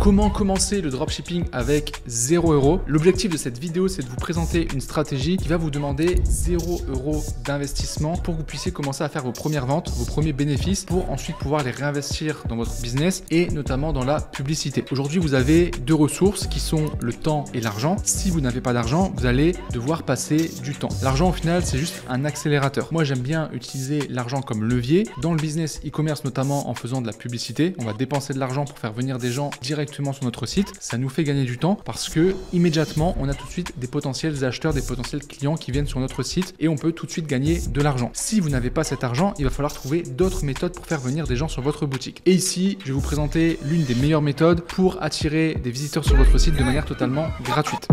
Comment commencer le dropshipping avec 0 €? L'objectif de cette vidéo, c'est de vous présenter une stratégie qui va vous demander 0 € d'investissement pour que vous puissiez commencer à faire vos premières ventes, vos premiers bénéfices pour ensuite pouvoir les réinvestir dans votre business et notamment dans la publicité. Aujourd'hui, vous avez deux ressources qui sont le temps et l'argent. Si vous n'avez pas d'argent, vous allez devoir passer du temps. L'argent, au final, c'est juste un accélérateur. Moi, j'aime bien utiliser l'argent comme levier. Dans le business e-commerce, notamment en faisant de la publicité, on va dépenser de l'argent pour faire venir des gens directement sur notre site. Ça nous fait gagner du temps parce que immédiatement, on a tout de suite des potentiels acheteurs, des potentiels clients qui viennent sur notre site et on peut tout de suite gagner de l'argent. Si vous n'avez pas cet argent, il va falloir trouver d'autres méthodes pour faire venir des gens sur votre boutique. Et ici, je vais vous présenter l'une des meilleures méthodes pour attirer des visiteurs sur votre site de manière totalement gratuite.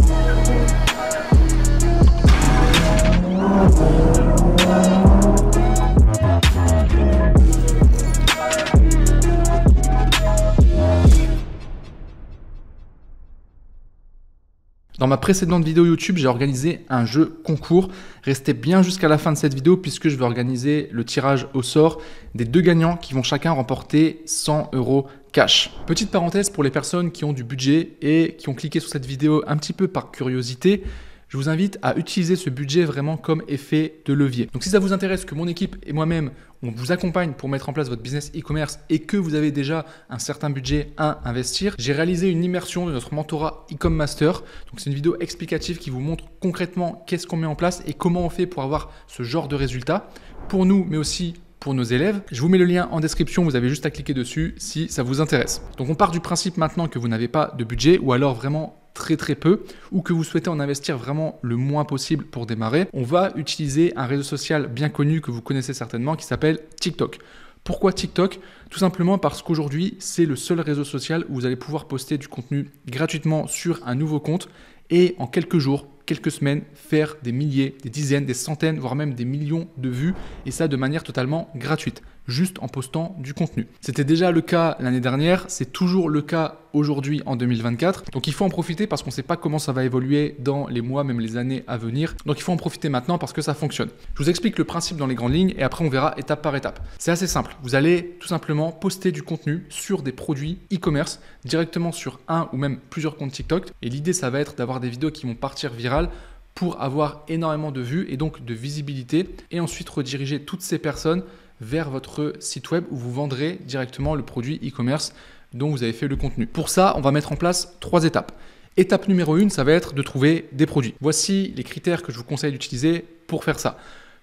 Dans ma précédente vidéo YouTube, j'ai organisé un jeu concours. Restez bien jusqu'à la fin de cette vidéo puisque je vais organiser le tirage au sort des deux gagnants qui vont chacun remporter 100 € cash. Petite parenthèse pour les personnes qui ont du budget et qui ont cliqué sur cette vidéo un petit peu par curiosité. Je vous invite à utiliser ce budget vraiment comme effet de levier. Donc si ça vous intéresse que mon équipe et moi-même, on vous accompagne pour mettre en place votre business e-commerce et que vous avez déjà un certain budget à investir, j'ai réalisé une immersion de notre mentorat e-com master. Donc c'est une vidéo explicative qui vous montre concrètement qu'est-ce qu'on met en place et comment on fait pour avoir ce genre de résultats pour nous, mais aussi pour nos élèves. Je vous mets le lien en description, vous avez juste à cliquer dessus si ça vous intéresse. Donc on part du principe maintenant que vous n'avez pas de budget ou alors vraiment très peu ou que vous souhaitez en investir vraiment le moins possible pour démarrer. On va utiliser un réseau social bien connu que vous connaissez certainement qui s'appelle TikTok. Pourquoi TikTok? Tout simplement parce qu'aujourd'hui, c'est le seul réseau social où vous allez pouvoir poster du contenu gratuitement sur un nouveau compte et en quelques jours, quelques semaines, faire des milliers, des dizaines, des centaines, voire même des millions de vues et ça de manière totalement gratuite, juste en postant du contenu. C'était déjà le cas l'année dernière, c'est toujours le cas aujourd'hui en 2024. Donc il faut en profiter parce qu'on ne sait pas comment ça va évoluer dans les mois, même les années à venir. Donc il faut en profiter maintenant parce que ça fonctionne. Je vous explique le principe dans les grandes lignes et après on verra étape par étape. C'est assez simple. Vous allez tout simplement poster du contenu sur des produits e-commerce directement sur un ou même plusieurs comptes TikTok. Et l'idée, ça va être d'avoir des vidéos qui vont partir virales pour avoir énormément de vues et donc de visibilité et ensuite rediriger toutes ces personnes vers votre site web où vous vendrez directement le produit e-commerce dont vous avez fait le contenu. Pour ça, on va mettre en place 3 étapes. Étape numéro 1, ça va être de trouver des produits. Voici les critères que je vous conseille d'utiliser pour faire ça.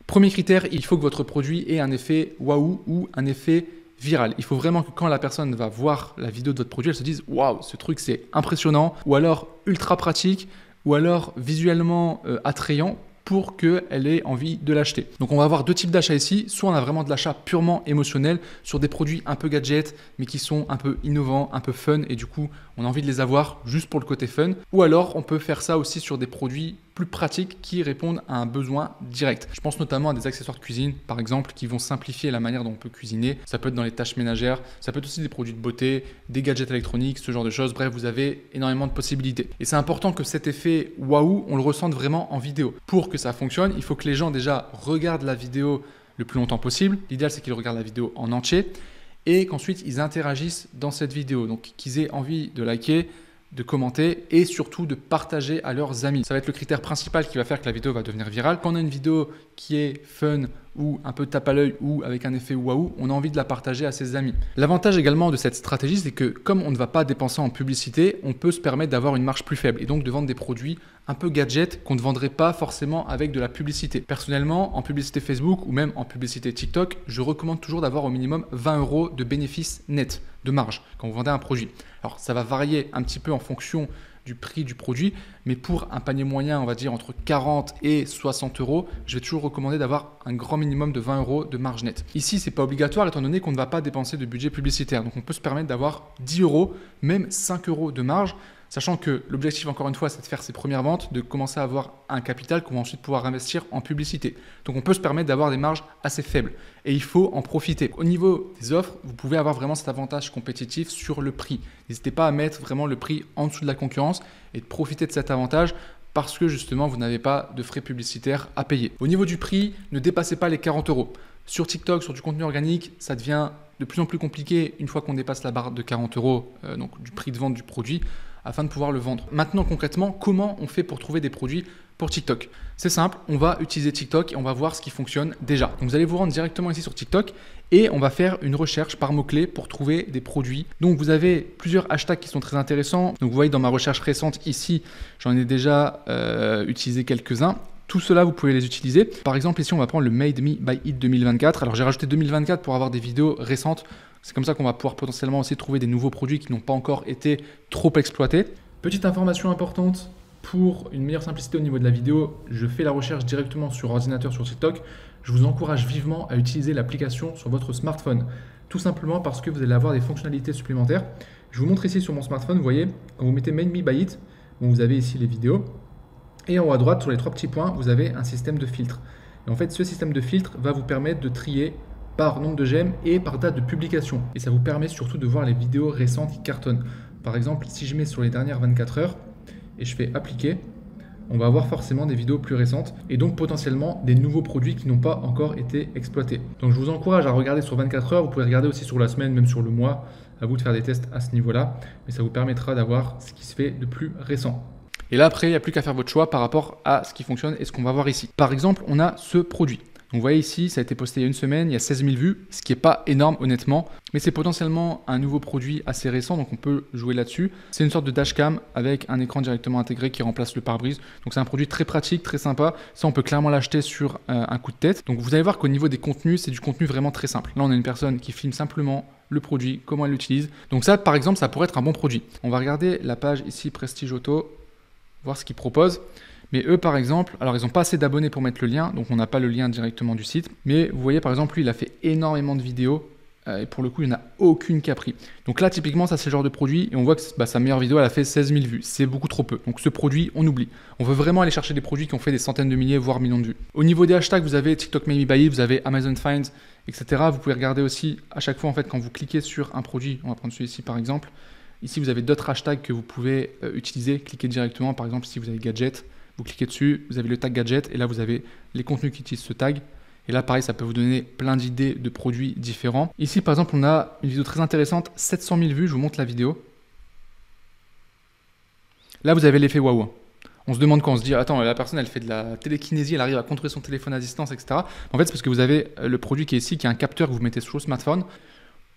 Premier critère, il faut que votre produit ait un effet waouh ou un effet viral. Il faut vraiment que quand la personne va voir la vidéo de votre produit, elle se dise waouh, ce truc c'est impressionnant ou alors ultra pratique ou alors visuellement attrayant pour qu'elle ait envie de l'acheter. Donc on va avoir deux types d'achats ici. Soit on a vraiment de l'achat purement émotionnel sur des produits un peu gadgets mais qui sont un peu innovants, un peu fun et du coup on a envie de les avoir juste pour le côté fun. Ou alors on peut faire ça aussi sur des produits plus pratiques qui répondent à un besoin direct. Je pense notamment à des accessoires de cuisine par exemple qui vont simplifier la manière dont on peut cuisiner. Ça peut être dans les tâches ménagères, ça peut être aussi des produits de beauté, des gadgets électroniques, ce genre de choses. Bref, vous avez énormément de possibilités. Et c'est important que cet effet waouh, on le ressente vraiment en vidéo. Pour que ça fonctionne, il faut que les gens déjà regardent la vidéo le plus longtemps possible. L'idéal, c'est qu'ils regardent la vidéo en entier et qu'ensuite ils interagissent dans cette vidéo. Donc qu'ils aient envie de liker, de commenter et surtout de partager à leurs amis. Ça va être le critère principal qui va faire que la vidéo va devenir virale. Quand on a une vidéo qui est fun ou un peu tape à l'œil ou avec un effet waouh, on a envie de la partager à ses amis. L'avantage également de cette stratégie, c'est que comme on ne va pas dépenser en publicité, on peut se permettre d'avoir une marge plus faible et donc de vendre des produits un peu gadgets qu'on ne vendrait pas forcément avec de la publicité. Personnellement, en publicité Facebook ou même en publicité TikTok, je recommande toujours d'avoir au minimum 20 € de bénéfices nets, de marge, quand vous vendez un produit. Alors ça va varier un petit peu en fonction du prix du produit, mais pour un panier moyen, on va dire entre 40 et 60 €, je vais toujours recommander d'avoir un grand minimum de 20 € de marge nette. Ici, c'est pas obligatoire étant donné qu'on ne va pas dépenser de budget publicitaire. Donc on peut se permettre d'avoir 10 €, même 5 € de marge, sachant que l'objectif, encore une fois, c'est de faire ses premières ventes, de commencer à avoir un capital qu'on va ensuite pouvoir investir en publicité. Donc on peut se permettre d'avoir des marges assez faibles et il faut en profiter. Au niveau des offres, vous pouvez avoir vraiment cet avantage compétitif sur le prix. N'hésitez pas à mettre vraiment le prix en dessous de la concurrence et de profiter de cet avantage parce que justement, vous n'avez pas de frais publicitaires à payer. Au niveau du prix, ne dépassez pas les 40 €. Sur TikTok, sur du contenu organique, ça devient de plus en plus compliqué une fois qu'on dépasse la barre de 40 euros, donc du prix de vente du produit, afin de pouvoir le vendre. Maintenant, concrètement, comment on fait pour trouver des produits pour TikTok? C'est simple, on va utiliser TikTok et on va voir ce qui fonctionne déjà. Donc vous allez vous rendre directement ici sur TikTok et on va faire une recherche par mots-clés pour trouver des produits. Donc vous avez plusieurs hashtags qui sont très intéressants. Donc vous voyez dans ma recherche récente ici, j'en ai déjà utilisé quelques-uns. Tout cela, vous pouvez les utiliser. Par exemple, ici, on va prendre le Made Me by It 2024. Alors, j'ai rajouté 2024 pour avoir des vidéos récentes. C'est comme ça qu'on va pouvoir potentiellement aussi trouver des nouveaux produits qui n'ont pas encore été trop exploités. Petite information importante, pour une meilleure simplicité au niveau de la vidéo, je fais la recherche directement sur ordinateur sur TikTok. Je vous encourage vivement à utiliser l'application sur votre smartphone. Tout simplement parce que vous allez avoir des fonctionnalités supplémentaires. Je vous montre ici sur mon smartphone, vous voyez, quand vous mettez Made Me by It, vous avez ici les vidéos. Et en haut à droite, sur les 3 petits points, vous avez un système de filtre. Et en fait, ce système de filtre va vous permettre de trier par nombre de j'aime et par date de publication. Et ça vous permet surtout de voir les vidéos récentes qui cartonnent. Par exemple, si je mets sur les dernières 24 heures et je fais appliquer, on va avoir forcément des vidéos plus récentes et donc potentiellement des nouveaux produits qui n'ont pas encore été exploités. Donc je vous encourage à regarder sur 24 heures. Vous pouvez regarder aussi sur la semaine, même sur le mois. À vous de faire des tests à ce niveau-là. Mais ça vous permettra d'avoir ce qui se fait de plus récent. Et là, après, il n'y a plus qu'à faire votre choix par rapport à ce qui fonctionne et ce qu'on va voir ici. Par exemple, on a ce produit. Donc, vous voyez ici, ça a été posté il y a une semaine, il y a 16 000 vues, ce qui n'est pas énorme honnêtement, mais c'est potentiellement un nouveau produit assez récent, donc on peut jouer là-dessus. C'est une sorte de dashcam avec un écran directement intégré qui remplace le pare-brise. Donc c'est un produit très pratique, très sympa. Ça, on peut clairement l'acheter sur un coup de tête. Donc vous allez voir qu'au niveau des contenus, c'est du contenu vraiment très simple. Là, on a une personne qui filme simplement le produit, comment elle l'utilise. Donc ça, par exemple, ça pourrait être un bon produit. On va regarder la page ici, Prestige Auto, voir ce qu'ils proposent. Mais eux, par exemple, alors ils n'ont pas assez d'abonnés pour mettre le lien, donc on n'a pas le lien directement du site. Mais vous voyez, par exemple, lui, il a fait énormément de vidéos et pour le coup, il n'y en a aucune qui a pris. Donc là, typiquement, ça, c'est le genre de produit et on voit que sa meilleure vidéo, elle a fait 16 000 vues. C'est beaucoup trop peu. Donc ce produit, on oublie. On veut vraiment aller chercher des produits qui ont fait des centaines de milliers, voire millions de vues. Au niveau des hashtags, vous avez TikTok Made Me by It, vous avez Amazon Finds, etc. Vous pouvez regarder aussi à chaque fois, en fait, quand vous cliquez sur un produit, on va prendre celui-ci par exemple. Ici, vous avez d'autres hashtags que vous pouvez utiliser. Cliquez directement, par exemple, si vous avez gadget. Vous cliquez dessus, vous avez le tag gadget et là vous avez les contenus qui utilisent ce tag. Et là pareil, ça peut vous donner plein d'idées de produits différents. Ici par exemple, on a une vidéo très intéressante, 700 000 vues, je vous montre la vidéo. Là vous avez l'effet waouh. On se demande quand on se dit, attends, la personne elle fait de la télékinésie, elle arrive à contrôler son téléphone à distance, etc. En fait c'est parce que vous avez le produit qui est ici, qui est un capteur que vous mettez sur le smartphone.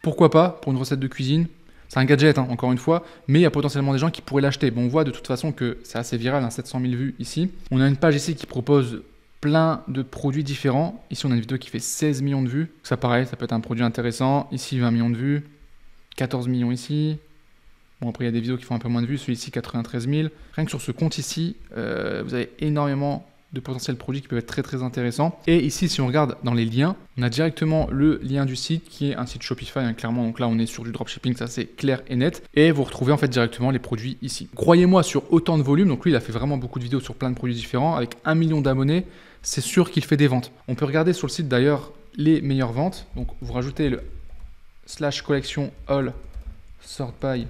Pourquoi pas pour une recette de cuisine? C'est un gadget, hein, encore une fois, mais il y a potentiellement des gens qui pourraient l'acheter. Bon, on voit de toute façon que c'est assez viral, hein, 700 000 vues ici. On a une page ici qui propose plein de produits différents. Ici, on a une vidéo qui fait 16 millions de vues. Ça, pareil, ça peut être un produit intéressant. Ici, 20 millions de vues. 14 millions ici. Bon, après, il y a des vidéos qui font un peu moins de vues. Celui-ci, 93 000. Rien que sur ce compte ici, vous avez énormément de potentiels produits qui peuvent être très très intéressants. Et ici, si on regarde dans les liens, on a directement le lien du site qui est un site Shopify, hein, clairement. Donc là, on est sur du dropshipping, ça c'est clair et net. Et vous retrouvez en fait directement les produits ici. Croyez-moi, sur autant de volume, donc lui, il a fait vraiment beaucoup de vidéos sur plein de produits différents. Avec 1 million d'abonnés, c'est sûr qu'il fait des ventes. On peut regarder sur le site d'ailleurs les meilleures ventes. Donc vous rajoutez le /collection all sort by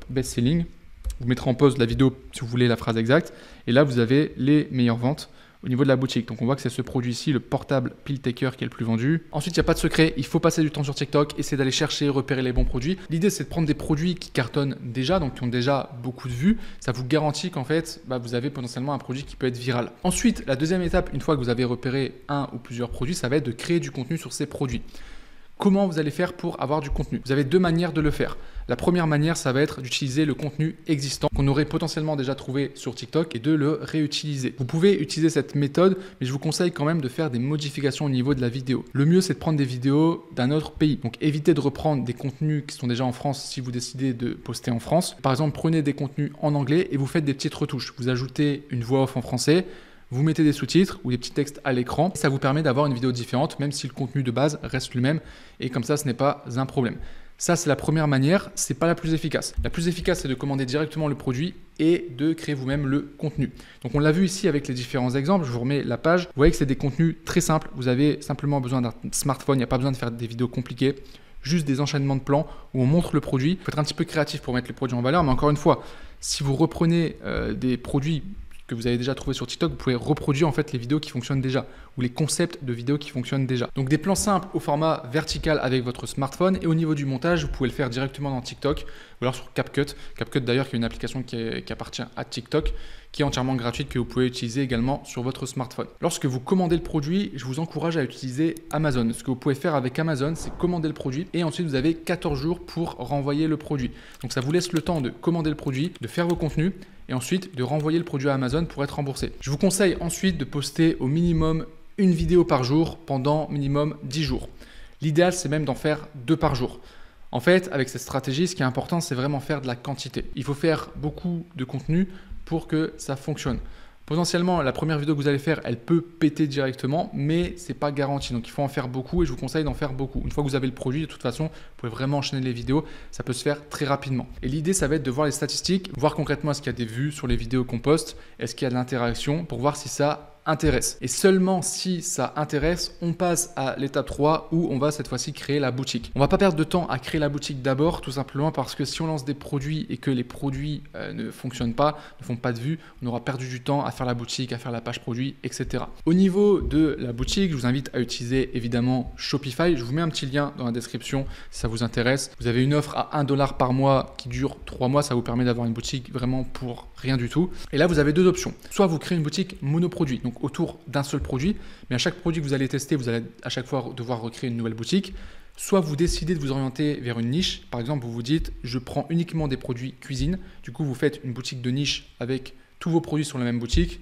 best selling. Vous mettrez en pause la vidéo si vous voulez la phrase exacte. Et là, vous avez les meilleures ventes au niveau de la boutique. Donc, on voit que c'est ce produit ici, le portable Pill Taker, qui est le plus vendu. Ensuite, il n'y a pas de secret. Il faut passer du temps sur TikTok, essayer d'aller chercher, repérer les bons produits. L'idée, c'est de prendre des produits qui cartonnent déjà, donc qui ont déjà beaucoup de vues. Ça vous garantit qu'en fait, vous avez potentiellement un produit qui peut être viral. Ensuite, la deuxième étape, une fois que vous avez repéré un ou plusieurs produits, ça va être de créer du contenu sur ces produits. Comment vous allez faire pour avoir du contenu? Vous avez deux manières de le faire. La première manière, ça va être d'utiliser le contenu existant qu'on aurait potentiellement déjà trouvé sur TikTok et de le réutiliser. Vous pouvez utiliser cette méthode, mais je vous conseille quand même de faire des modifications au niveau de la vidéo. Le mieux, c'est de prendre des vidéos d'un autre pays. Donc évitez de reprendre des contenus qui sont déjà en France si vous décidez de poster en France. Par exemple, prenez des contenus en anglais et vous faites des petites retouches. Vous ajoutez une voix off en français, vous mettez des sous-titres ou des petits textes à l'écran. Ça vous permet d'avoir une vidéo différente, même si le contenu de base reste le même. Et comme ça, ce n'est pas un problème. Ça, c'est la première manière. Ce n'est pas la plus efficace. La plus efficace, c'est de commander directement le produit et de créer vous-même le contenu. Donc, on l'a vu ici avec les différents exemples. Je vous remets la page. Vous voyez que c'est des contenus très simples. Vous avez simplement besoin d'un smartphone. Il n'y a pas besoin de faire des vidéos compliquées. Juste des enchaînements de plans où on montre le produit. Il faut être un petit peu créatif pour mettre le produit en valeur. Mais encore une fois, si vous reprenez des produits que vous avez déjà trouvé sur TikTok, vous pouvez reproduire en fait les vidéos qui fonctionnent déjà ou les concepts de vidéos qui fonctionnent déjà. Donc des plans simples au format vertical avec votre smartphone, et au niveau du montage, vous pouvez le faire directement dans TikTok ou alors sur CapCut. CapCut d'ailleurs qui est une application qui appartient à TikTok, qui est entièrement gratuite, que vous pouvez utiliser également sur votre smartphone. Lorsque vous commandez le produit, je vous encourage à utiliser Amazon. Ce que vous pouvez faire avec Amazon, c'est commander le produit et ensuite vous avez 14 jours pour renvoyer le produit. Donc ça vous laisse le temps de commander le produit, de faire vos contenus et ensuite de renvoyer le produit à Amazon pour être remboursé. Je vous conseille ensuite de poster au minimum une vidéo par jour pendant minimum 10 jours. L'idéal, c'est même d'en faire 2 par jour. En fait, avec cette stratégie, ce qui est important, c'est vraiment faire de la quantité. Il faut faire beaucoup de contenu pour que ça fonctionne. Potentiellement, la première vidéo que vous allez faire, elle peut péter directement, mais ce n'est pas garanti. Donc, il faut en faire beaucoup et je vous conseille d'en faire beaucoup. Une fois que vous avez le produit, de toute façon, vous pouvez vraiment enchaîner les vidéos. Ça peut se faire très rapidement. Et l'idée, ça va être de voir les statistiques, voir concrètement est-ce qu'il y a des vues sur les vidéos qu'on poste, est-ce qu'il y a de l'interaction pour voir si ça intéresse. Et seulement si ça intéresse, on passe à l'étape 3 où on va cette fois-ci créer la boutique. On va pas perdre de temps à créer la boutique d'abord, tout simplement parce que si on lance des produits et que les produits ne fonctionnent pas, ne font pas de vues, on aura perdu du temps à faire la boutique, à faire la page produit, etc. Au niveau de la boutique, je vous invite à utiliser évidemment Shopify. Je vous mets un petit lien dans la description si ça vous intéresse. Vous avez une offre à 1 $ par mois qui dure 3 mois. Ça vous permet d'avoir une boutique vraiment pour rien du tout. Et là, vous avez 2 options. Soit vous créez une boutique monoproduit, donc autour d'un seul produit, mais à chaque produit que vous allez tester, vous allez à chaque fois devoir recréer une nouvelle boutique. Soit vous décidez de vous orienter vers une niche. Par exemple, vous vous dites, je prends uniquement des produits cuisine. Du coup, vous faites une boutique de niche avec tous vos produits sur la même boutique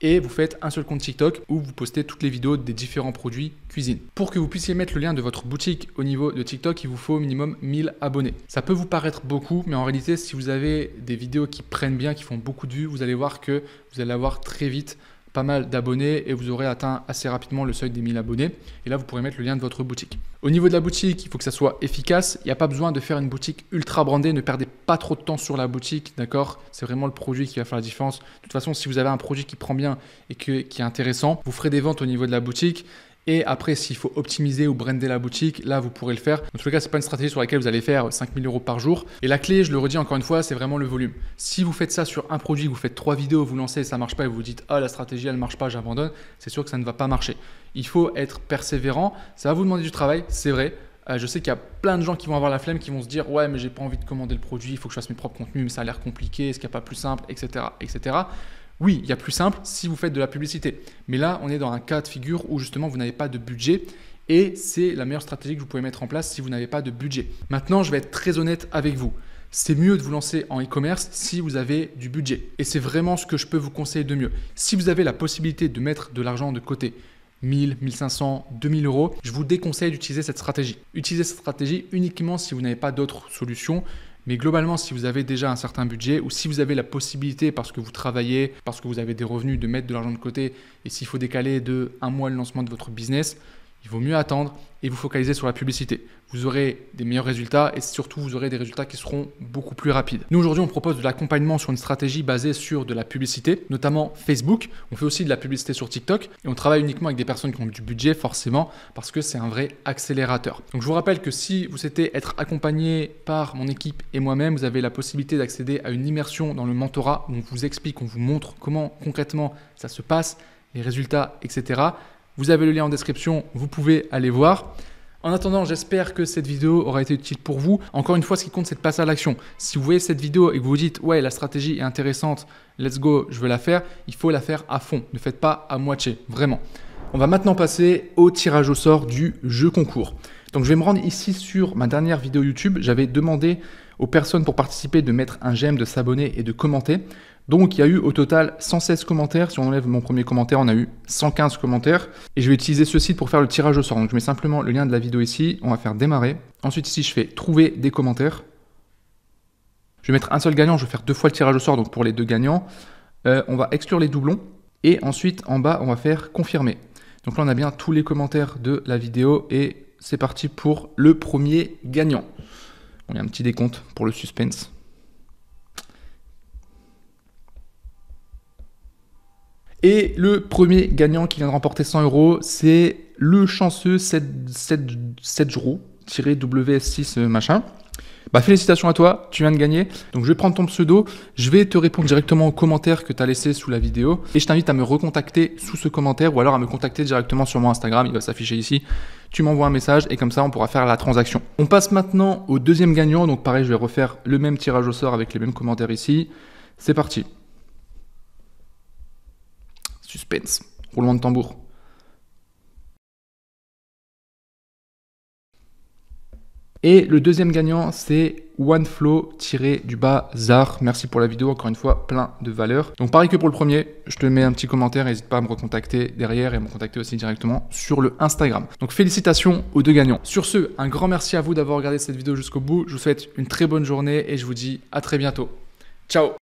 et vous faites un seul compte TikTok où vous postez toutes les vidéos des différents produits cuisine. Pour que vous puissiez mettre le lien de votre boutique au niveau de TikTok, il vous faut au minimum 1000 abonnés. Ça peut vous paraître beaucoup, mais en réalité, si vous avez des vidéos qui prennent bien, qui font beaucoup de vues, vous allez voir que vous allez avoir très vite pas mal d'abonnés et vous aurez atteint assez rapidement le seuil des 1000 abonnés. Et là, vous pourrez mettre le lien de votre boutique. Au niveau de la boutique, il faut que ça soit efficace. Il n'y a pas besoin de faire une boutique ultra brandée. Ne perdez pas trop de temps sur la boutique, d'accord? C'est vraiment le produit qui va faire la différence. De toute façon, si vous avez un produit qui prend bien et qui est intéressant, vous ferez des ventes au niveau de la boutique. Et après, s'il faut optimiser ou brander la boutique, là, vous pourrez le faire. Dans tous les cas, ce n'est pas une stratégie sur laquelle vous allez faire 5000 € par jour. Et la clé, je le redis encore une fois, c'est vraiment le volume. Si vous faites ça sur un produit, vous faites 3 vidéos, vous lancez, ça ne marche pas et vous vous dites « Ah, la stratégie, elle ne marche pas, j'abandonne », c'est sûr que ça ne va pas marcher. Il faut être persévérant. Ça va vous demander du travail, c'est vrai. Je sais qu'il y a plein de gens qui vont avoir la flemme, qui vont se dire « Ouais, mais j'ai pas envie de commander le produit, il faut que je fasse mes propres contenus, mais ça a l'air compliqué, est-ce qu'il n'y a pas plus simple, etc. etc. » Oui, il y a plus simple si vous faites de la publicité. Mais là, on est dans un cas de figure où justement, vous n'avez pas de budget et c'est la meilleure stratégie que vous pouvez mettre en place si vous n'avez pas de budget. Maintenant, je vais être très honnête avec vous. C'est mieux de vous lancer en e-commerce si vous avez du budget. Et c'est vraiment ce que je peux vous conseiller de mieux. Si vous avez la possibilité de mettre de l'argent de côté, 1000, 1500, 2000 €, je vous déconseille d'utiliser cette stratégie. Utilisez cette stratégie uniquement si vous n'avez pas d'autres solutions. Mais globalement, si vous avez déjà un certain budget ou si vous avez la possibilité parce que vous travaillez, parce que vous avez des revenus de mettre de l'argent de côté et s'il faut décaler de 1 mois le lancement de votre business, il vaut mieux attendre et vous focaliser sur la publicité. Vous aurez des meilleurs résultats et surtout vous aurez des résultats qui seront beaucoup plus rapides. Nous aujourd'hui on propose de l'accompagnement sur une stratégie basée sur de la publicité, notamment Facebook. On fait aussi de la publicité sur TikTok et on travaille uniquement avec des personnes qui ont du budget forcément parce que c'est un vrai accélérateur. Donc je vous rappelle que si vous souhaitez être accompagné par mon équipe et moi-même, vous avez la possibilité d'accéder à une immersion dans le mentorat où on vous explique, on vous montre comment concrètement ça se passe, les résultats, etc. Vous avez le lien en description, vous pouvez aller voir. En attendant, j'espère que cette vidéo aura été utile pour vous. Encore une fois, ce qui compte, c'est de passer à l'action. Si vous voyez cette vidéo et que vous vous dites « Ouais, la stratégie est intéressante, let's go, je veux la faire », il faut la faire à fond. Ne faites pas à moitié, vraiment. On va maintenant passer au tirage au sort du jeu concours. Donc, je vais me rendre ici sur ma dernière vidéo YouTube. J'avais demandé aux personnes pour participer de mettre un j'aime, de s'abonner et de commenter. Donc, il y a eu au total 116 commentaires. Si on enlève mon premier commentaire, on a eu 115 commentaires. Et je vais utiliser ce site pour faire le tirage au sort. Donc, je mets simplement le lien de la vidéo ici. On va faire démarrer. Ensuite, ici, je fais trouver des commentaires. Je vais mettre un seul gagnant. Je vais faire 2 fois le tirage au sort, donc pour les 2 gagnants. On va exclure les doublons. Et ensuite, en bas, on va faire confirmer. Donc là, on a bien tous les commentaires de la vidéo. Et c'est parti pour le premier gagnant. Bon, il y a un petit décompte pour le suspense. Et le premier gagnant qui vient de remporter 100 €, c'est le chanceux 7 WS6 machin. Bah félicitations à toi, tu viens de gagner. Donc je vais prendre ton pseudo, je vais te répondre directement aux commentaires que tu as laissé sous la vidéo et je t'invite à me recontacter sous ce commentaire ou alors à me contacter directement sur mon Instagram, il va s'afficher ici. Tu m'envoies un message et comme ça on pourra faire la transaction. On passe maintenant au deuxième gagnant, donc pareil je vais refaire le même tirage au sort avec les mêmes commentaires ici. C'est parti. Suspense, roulement de tambour. Et le deuxième gagnant, c'est OneFlow-Zar. Merci pour la vidéo, encore une fois, plein de valeur. Donc pareil que pour le premier, je te mets un petit commentaire, n'hésite pas à me recontacter derrière et à me contacter aussi directement sur le Instagram. Donc félicitations aux deux gagnants. Sur ce, un grand merci à vous d'avoir regardé cette vidéo jusqu'au bout. Je vous souhaite une très bonne journée et je vous dis à très bientôt. Ciao!